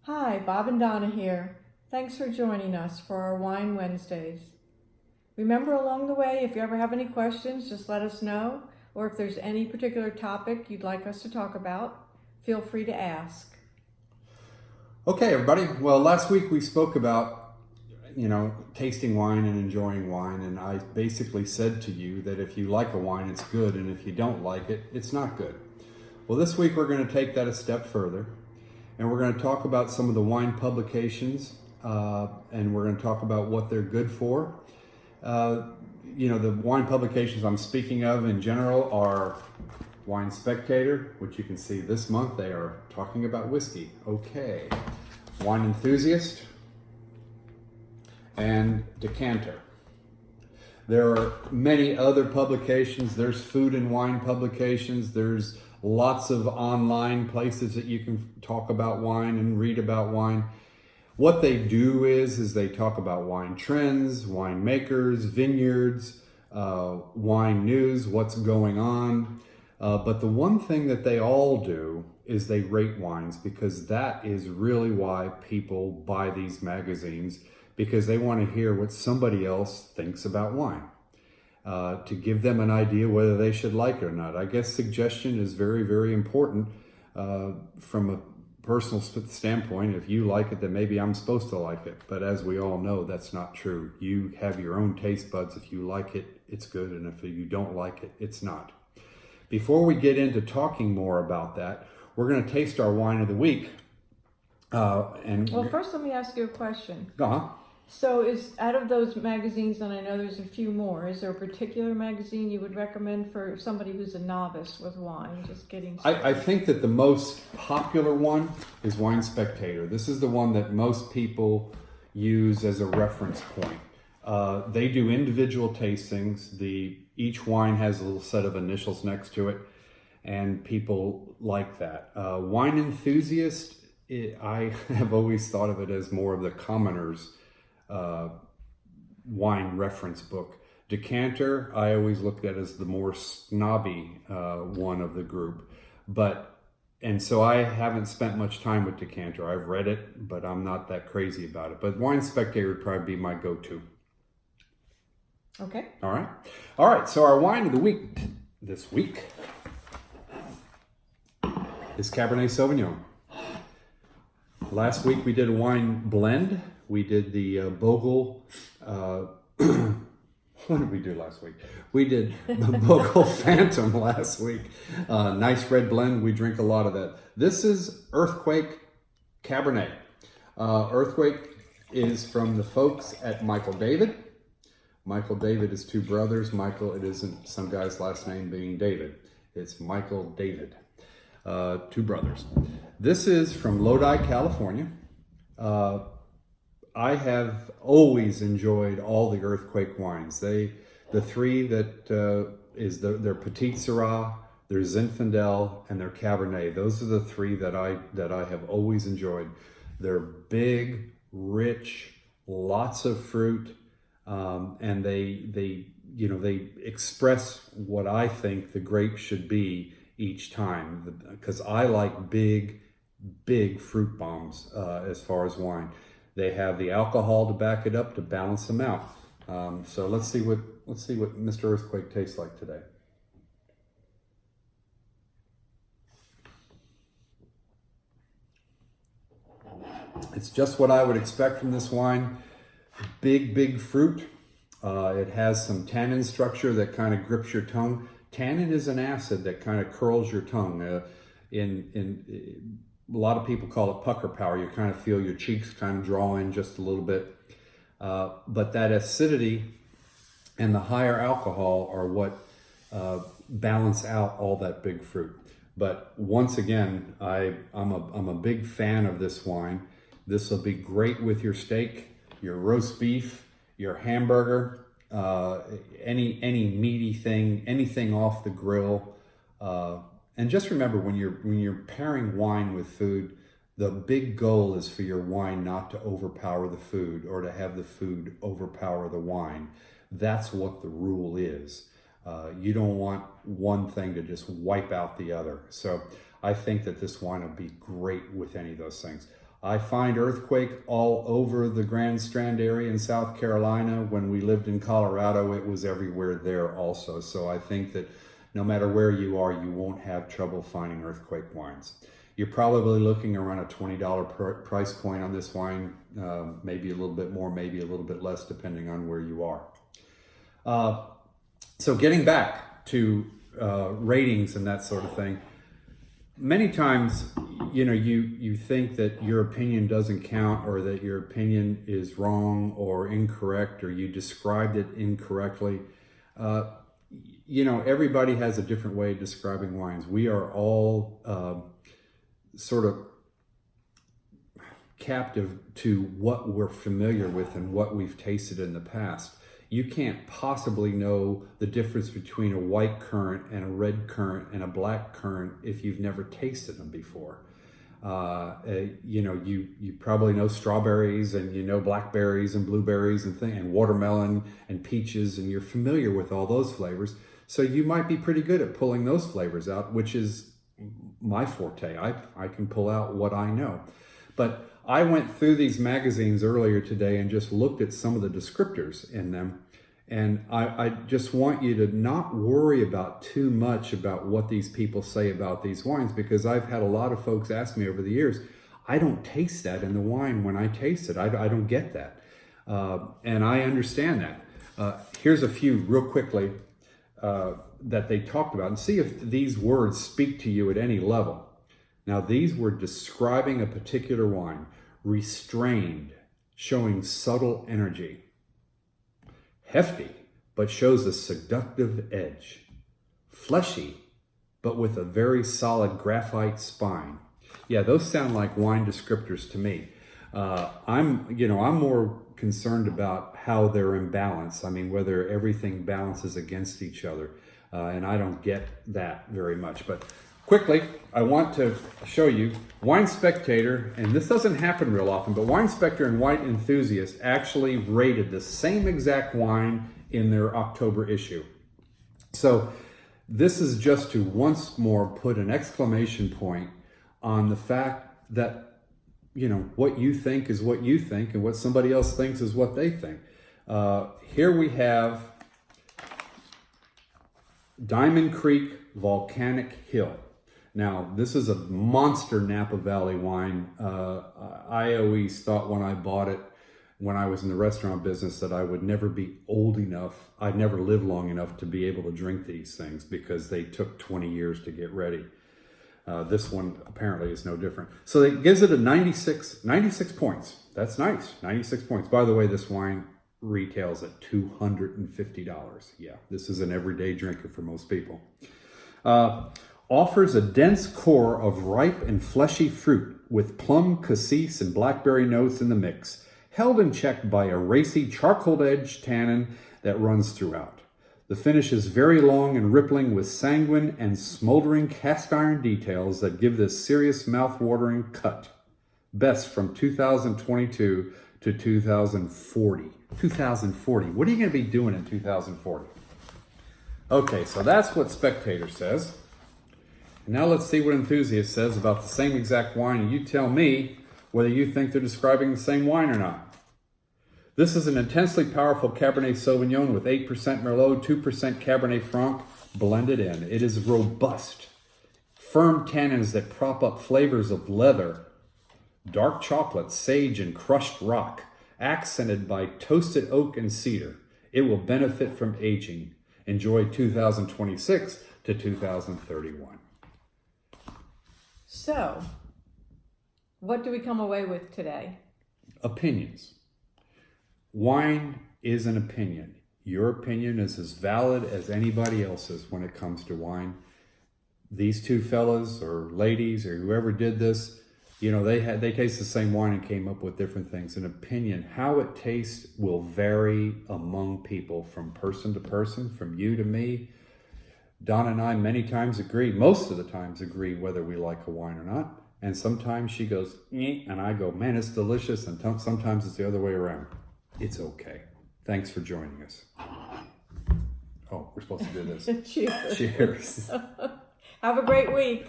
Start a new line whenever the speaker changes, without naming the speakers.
Hi, Bob and Donna here. Thanks for joining us for our Wine Wednesdays. Remember along the way, if you ever have any questions, just let us know, or if there's any particular topic you'd like us to talk about, feel free to ask.
Okay, everybody. Well, last week we spoke about, tasting wine and enjoying wine, and I basically said to you that if you like a wine, it's good, and if you don't like it, it's not good. Well, this week we're going to take that a step further, and we're going to talk about some of the wine publications, and we're going to talk about what they're good for. The wine publications I'm speaking of in general are Wine Spectator, which you can see this month they are talking about whiskey. Okay. Wine Enthusiast and Decanter. There are many other publications. There's food and wine publications. There's lots of online places that you can talk about wine and read about wine. What they do is they talk about wine trends, winemakers, vineyards, wine news, what's going on. But the one thing that they all do is they rate wines, because that is really why people buy these magazines, because they want to hear what somebody else thinks about wine, to give them an idea whether they should like it or not. I guess suggestion is very, very important from a personal standpoint. If you like it, then maybe I'm supposed to like it. But as we all know, that's not true. You have your own taste buds. If you like it, it's good. And if you don't like it, it's not. Before we get into talking more about that, we're going to taste our wine of the week.
Well, first let me ask you a question.
Uh-huh.
So is out of those magazines, and I know there's a few more, is there a particular magazine you would recommend for somebody who's a novice with wine, just getting started?
I think that the most popular one is Wine Spectator. This is the one that most people use as a reference point. They do individual tastings. Each wine has a little set of initials next to it, and people like that. Wine Enthusiast, I have always thought of it as more of the commoner's wine reference book. Decanter, I always looked at as the more snobby one of the group. And so I haven't spent much time with Decanter. I've read it, but I'm not that crazy about it. But Wine Spectator would probably be my go-to.
Okay.
All right. So our wine of the week this week is Cabernet Sauvignon. Last week we did a wine blend. We did the Bogle. What did we do last week? We did the Bogle Phantom last week. Nice red blend. We drink a lot of that. This is Earthquake Cabernet. Earthquake is from the folks at Michael David. Michael David is two brothers. Michael, it isn't some guy's last name being David. It's Michael David. Two brothers. This is from Lodi, California. I have always enjoyed all the Earthquake wines. The three that is their Petit Syrah, their Zinfandel, and their Cabernet. Those are the three that I have always enjoyed. They're big, rich, lots of fruit. And they express what I think the grape should be each time, because I like big fruit bombs as far as wine. They have the alcohol to back it up to balance them out. So let's see what Mr. Earthquake tastes like today. It's just what I would expect from this wine. Big fruit. It has some tannin structure that kind of grips your tongue. Tannin is an acid that kind of curls your tongue. A lot of people call it pucker power. You kind of feel your cheeks kind of draw in just a little bit. But that acidity and the higher alcohol are what balance out all that big fruit. But once again, I'm a big fan of this wine. This will be great with your steak, your roast beef, your hamburger, any meaty thing, anything off the grill. And just remember, when you're pairing wine with food, the big goal is for your wine not to overpower the food or to have the food overpower the wine. That's what the rule is. You don't want one thing to just wipe out the other. So I think that this wine will be great with any of those things. I find earthquake all over the Grand Strand area in South Carolina. When we lived in Colorado, it was everywhere there also. So I think that no matter where you are, you won't have trouble finding earthquake wines. You're probably looking around a $20 price point on this wine, maybe a little bit more, maybe a little bit less, depending on where you are. So getting back to ratings and that sort of thing, many times, you think that your opinion doesn't count, or that your opinion is wrong or incorrect, or you described it incorrectly. Everybody has a different way of describing wines. We are all sort of captive to what we're familiar with and what we've tasted in the past. You can't possibly know the difference between a white currant and a red currant and a black currant if you've never tasted them before. You probably know strawberries, and blackberries and blueberries and watermelon and peaches, and you're familiar with all those flavors. So you might be pretty good at pulling those flavors out, which is my forte. I can pull out what I know. But I went through these magazines earlier today and just looked at some of the descriptors in them. And I just want you to not worry about too much about what these people say about these wines, because I've had a lot of folks ask me over the years, I don't taste that in the wine when I taste it. I don't get that. And I understand that. Here's a few real quickly that they talked about, and see if these words speak to you at any level. Now, these were describing a particular wine: restrained, showing subtle energy; hefty, but shows a seductive edge; fleshy, but with a very solid graphite spine. Yeah, those sound like wine descriptors to me. I'm more concerned about how they're in balance. I mean, whether everything balances against each other, and I don't get that very much. But quickly, I want to show you Wine Spectator, and this doesn't happen real often, but Wine Spectator and Wine Enthusiast actually rated the same exact wine in their October issue. So this is just to once more put an exclamation point on the fact that, what you think is what you think, and what somebody else thinks is what they think. Here we have Diamond Creek Volcanic Hill. Now, this is a monster Napa Valley wine. I always thought when I bought it, when I was in the restaurant business, that I would never be old enough, I'd never live long enough to be able to drink these things, because they took 20 years to get ready. This one apparently is no different. So it gives it a 96 points. That's nice, 96 points. By the way, this wine retails at $250. Yeah, this is an everyday drinker for most people. Offers a dense core of ripe and fleshy fruit with plum, cassis, and blackberry notes in the mix, held in check by a racy charcoal-edged tannin that runs throughout. The finish is very long and rippling, with sanguine and smoldering cast iron details that give this serious mouth-watering cut. Best from 2022 to 2040. 2040. What are you going to be doing in 2040? Okay, so that's what Spectator says. Now let's see what Enthusiast says about the same exact wine, and you tell me whether you think they're describing the same wine or not. This is an intensely powerful Cabernet Sauvignon with 8% Merlot, 2% Cabernet Franc blended in. It is robust. Firm tannins that prop up flavors of leather, dark chocolate, sage, and crushed rock, accented by toasted oak and cedar. It will benefit from aging. Enjoy 2026 to 2031.
So, what do we come away with today?
Opinions. Wine is an opinion. Your opinion is as valid as anybody else's when it comes to wine. These two fellas or ladies or whoever did this, they taste the same wine and came up with different things. An opinion, how it tastes, will vary among people from person to person, from you to me. Donna and I many times agree, most of the times agree, whether we like a wine or not. And sometimes she goes, and I go, man, it's delicious. And sometimes it's the other way around. It's okay. Thanks for joining us. Oh, we're supposed to do this.
Cheers.
Cheers.
Have a great week.